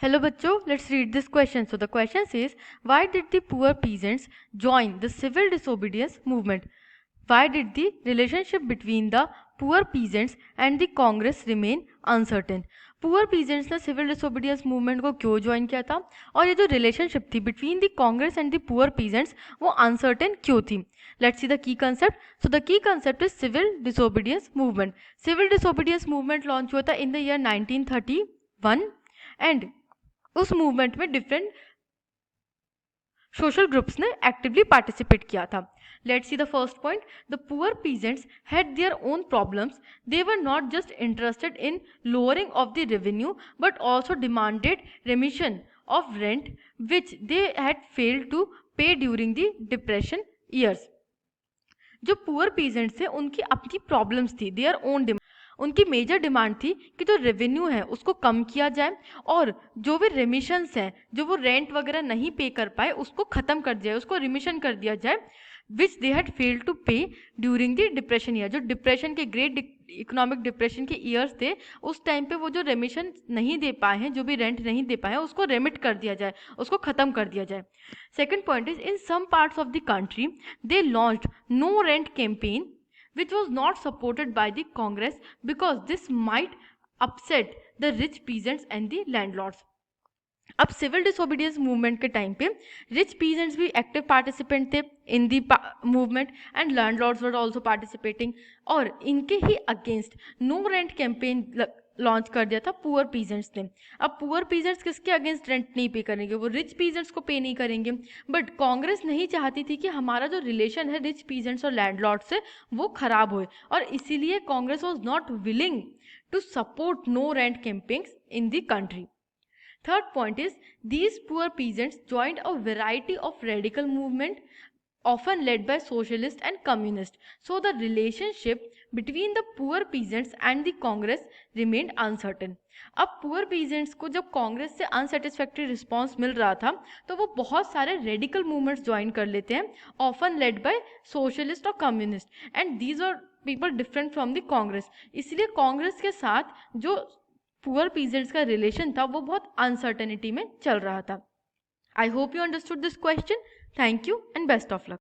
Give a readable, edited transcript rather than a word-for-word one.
Hello बच्चों, let's read this question. So the question says, why did the poor peasants join the civil disobedience movement? Why did the relationship between the poor peasants and the Congress remain uncertain? Poor peasants ने civil disobedience movement को क्यों join किया था और ये जो relationship थी between the Congress and the poor peasants वो अनसर्टेन क्यों थी? Let's see the key concept. So the key concept is civil disobedience movement. Civil disobedience movement launch हुआ था इन द ईयर 1931 एंड उस मूवमेंट में डिफरेंट सोशल ग्रुप्स ने actively participate किया था. Let's see the first point. The poor peasants had their own problems. They were not just interested in lowering of the revenue but also demanded remission of rent which they had failed to pay during the depression years. जो poor peasants थे उनकी अपनी problems थी, their own demand. उनकी major demand थी कि जो revenue है उसको कम किया जाए और जो भी रेमिशंस हैं, जो वो रेंट वगैरह नहीं पे कर पाए उसको ख़त्म कर दिया जाए, उसको रिमिशन कर दिया जाए, विच they had failed to pay during the depression year. जो डिप्रेशन के ग्रेट इकोनॉमिक डिप्रेशन के ईयर्स थे उस टाइम पे वो जो रेमिशन नहीं दे पाए हैं, जो भी रेंट नहीं दे पाए हैं, उसको रेमिट कर दिया जाए, उसको ख़त्म कर दिया जाए. Second point is in some parts of the country they launched no rent campaign which was not supported by the Congress because this might upset the rich peasants and the landlords. अब civil disobedience movement के time पे rich peasants भी active participant थे in the movement and landlords were also participating और इनके ही against no rent campaign launch कर दिया था पुअर पीजेंट्स ने. अब पुअर पीजेंट्स किसके अगेंस्ट रेंट नहीं पे करेंगे? वो रिच पीजेंट्स को पे नहीं करेंगे. बट कांग्रेस नहीं चाहती थी कि हमारा जो रिलेशन है रिच पीजेंट्स और लैंडलॉर्ड से वो खराब होए और इसीलिए Congress was not willing to support no rent campaigns in the country. Third point is these poor peasants joined a variety of radical movement often led by socialist and communist. So the relationship between the poor peasants and the Congress remained uncertain. अब poor peasants को जब कांग्रेस से unsatisfactory response मिल रहा था तो वो बहुत सारे रेडिकल मूवमेंट्स ज्वाइन कर लेते हैं ऑफन लेड बाय सोशलिस्ट और communist and these are people different from the Congress. इसलिए कांग्रेस के साथ जो पुअर पीजेंट्स का रिलेशन था वो बहुत अनसर्टेनिटी में चल रहा था. I hope you understood this question. Thank you and best of luck.